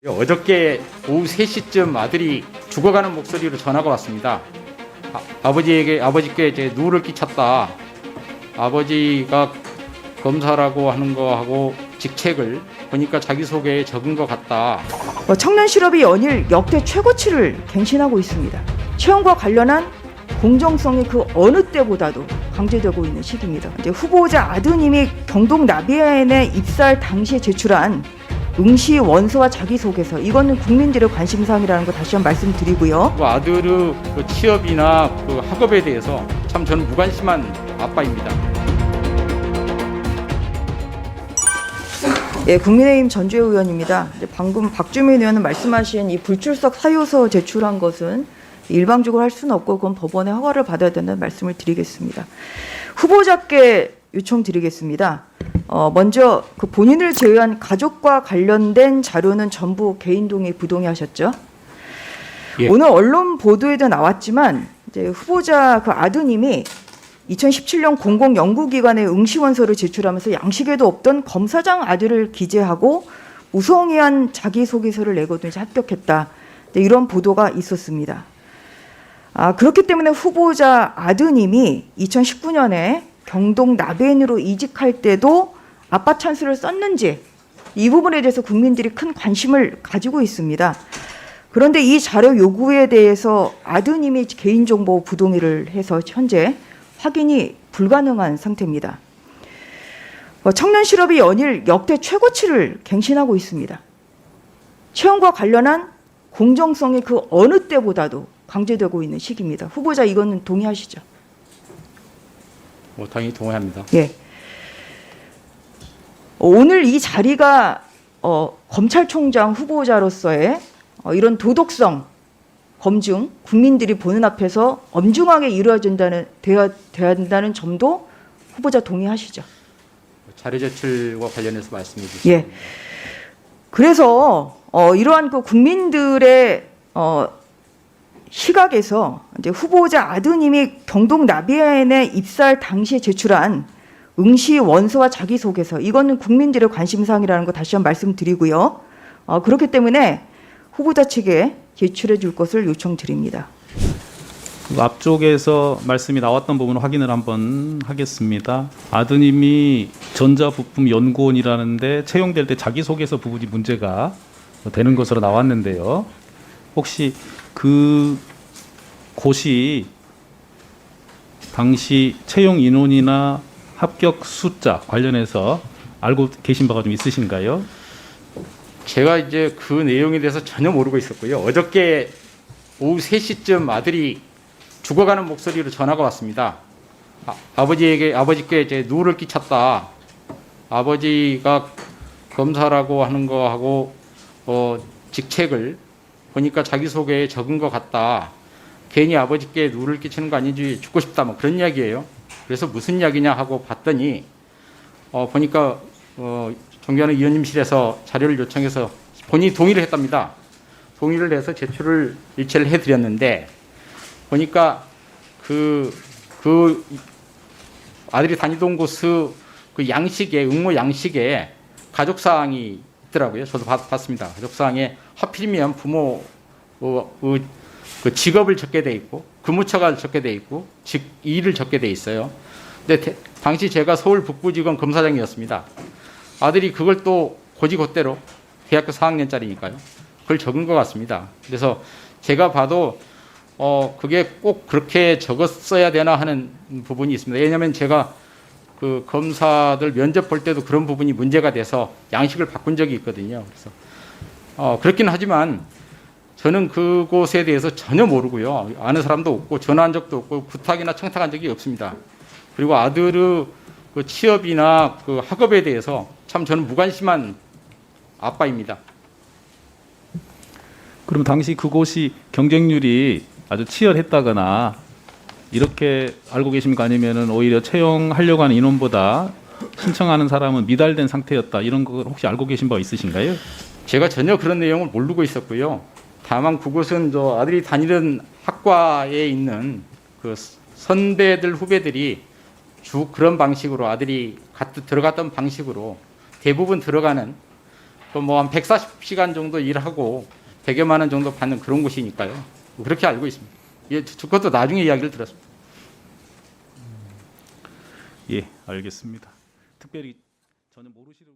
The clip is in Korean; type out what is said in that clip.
어저께 오후 3시쯤 아들이 죽어가는 목소리로 전화가 왔습니다. 아버지께 이제 누를 끼쳤다. 아버지가 검사라고 하는 거하고 직책을 보니까 자기소개에 적은 것 같다. 청년 실업이 연일 역대 최고치를 갱신하고 있습니다. 채용과 관련한 공정성이 그 어느 때보다도 강조되고 있는 시기입니다. 이제 후보자 아드님이 경동 나비아엔에 입사할 당시에 제출한 응시 원서와 자기소개서, 이거는 국민들의 관심사항이라는 거 다시 한번 말씀드리고요. 아들의 그 취업이나 그 학업에 대해서 참 저는 무관심한 아빠입니다. 예, 국민의힘 전주의 의원입니다. 이제 방금 박주민 의원은 말씀하신 이 불출석 사유서 제출한 것은 일방적으로 할 수는 없고 그건 법원의 허가를 받아야 된다는 말씀을 드리겠습니다. 후보자께 요청드리겠습니다. 먼저 그 본인을 제외한 가족과 관련된 자료는 전부 개인 동의, 부동의하셨죠? 예. 오늘 언론 보도에도 나왔지만 이제 후보자 그 아드님이 2017년 공공연구기관에 응시원서를 제출하면서 양식에도 없던 검사장 아들을 기재하고 무성의한 자기소개서를 내거든요. 합격했다. 이런 보도가 있었습니다. 그렇기 때문에 후보자 아드님이 2019년에 경동 나베인으로 이직할 때도 아빠 찬스를 썼는지, 이 부분에 대해서 국민들이 큰 관심을 가지고 있습니다. 그런데 이 자료 요구에 대해서 아드님이 개인정보 부동의를 해서 현재 확인이 불가능한 상태입니다. 청년 실업이 연일 역대 최고치를 갱신하고 있습니다. 채용과 관련한 공정성이 그 어느 때보다도 강조되고 있는 시기입니다. 후보자 이거는 동의하시죠? 당연히 동의합니다. 예. 오늘 이 자리가 검찰총장 후보자로서의 이런 도덕성 검증, 국민들이 보는 앞에서 엄중하게 되어야 된다는 점도 후보자 동의하시죠? 자료 제출과 관련해서 말씀해 주시죠. 예. 그래서 이러한 그 국민들의 시각에서 이제 후보자 아드님이 경동 나비아엔에 입사할 당시에 제출한 응시 원서와 자기소개서, 이거는 국민들의 관심사항이라는 거 다시 한번 말씀드리고요. 그렇기 때문에 후보자 측에 제출해 줄 것을 요청드립니다. 앞쪽에서 말씀이 나왔던 부분 확인을 한번 하겠습니다. 아드님이 전자부품연구원이라는데 채용될 때 자기소개서 부분이 문제가 되는 것으로 나왔는데요. 혹시 그 곳이 당시 채용 인원이나 합격 숫자 관련해서 알고 계신 바가 좀 있으신가요? 제가 이제 그 내용에 대해서 전혀 모르고 있었고요. 어저께 오후 3시쯤 아들이 죽어가는 목소리로 전화가 왔습니다. 아버지께 이제 누를 끼쳤다. 아버지가 검사라고 하는 거하고 직책을 보니까 자기소개에 적은 것 같다. 괜히 아버지께 누를 끼치는 거 아닌지 죽고 싶다. 뭐 그런 이야기예요. 그래서 무슨 이야기냐 하고 봤더니 보니까 존경하는 의원님실에서 자료를 요청해서 본인이 동의를 했답니다. 동의를 해서 제출을 일체를 해드렸는데 보니까 그 아들이 다니던 곳의 그 양식에, 응모 양식에 가족사항이 있더라고요. 저도 봤습니다. 가족사항에 하필이면 부모 그 직업을 적게 돼 있고 근무처가 적게 돼 있고 일을 적게 돼 있어요. 근데 당시 제가 서울 북부지검 검사장이었습니다. 아들이 그걸 또 곧이곧대로 대학교 4학년짜리니까요. 그걸 적은 것 같습니다. 그래서 제가 봐도 그게 꼭 그렇게 적었어야 되나 하는 부분이 있습니다. 왜냐하면 제가 그 검사들 면접 볼 때도 그런 부분이 문제가 돼서 양식을 바꾼 적이 있거든요. 그래서 그렇긴 하지만 저는 그곳에 대해서 전혀 모르고요. 아는 사람도 없고 전화한 적도 없고 부탁이나 청탁한 적이 없습니다. 그리고 아들의 그 취업이나 그 학업에 대해서 참 저는 무관심한 아빠입니다. 그럼 당시 그곳이 경쟁률이 아주 치열했다거나 이렇게 알고 계십니까? 아니면은 오히려 채용하려고 하는 인원보다 신청하는 사람은 미달된 상태였다, 이런 거 혹시 알고 계신 바 있으신가요? 제가 전혀 그런 내용을 모르고 있었고요. 다만 그곳은 저 아들이 다니는 학과에 있는 그 선배들 후배들이 그런 방식으로 아들이 들어갔던 방식으로 대부분 들어가는 뭐 한 140시간 정도 일하고 100여만 원 정도 받는 그런 곳이니까요. 그렇게 알고 있습니다. 예, 그것도 나중에 이야기를 들었습니다. 예, 알겠습니다. 특별히 저는 모르시는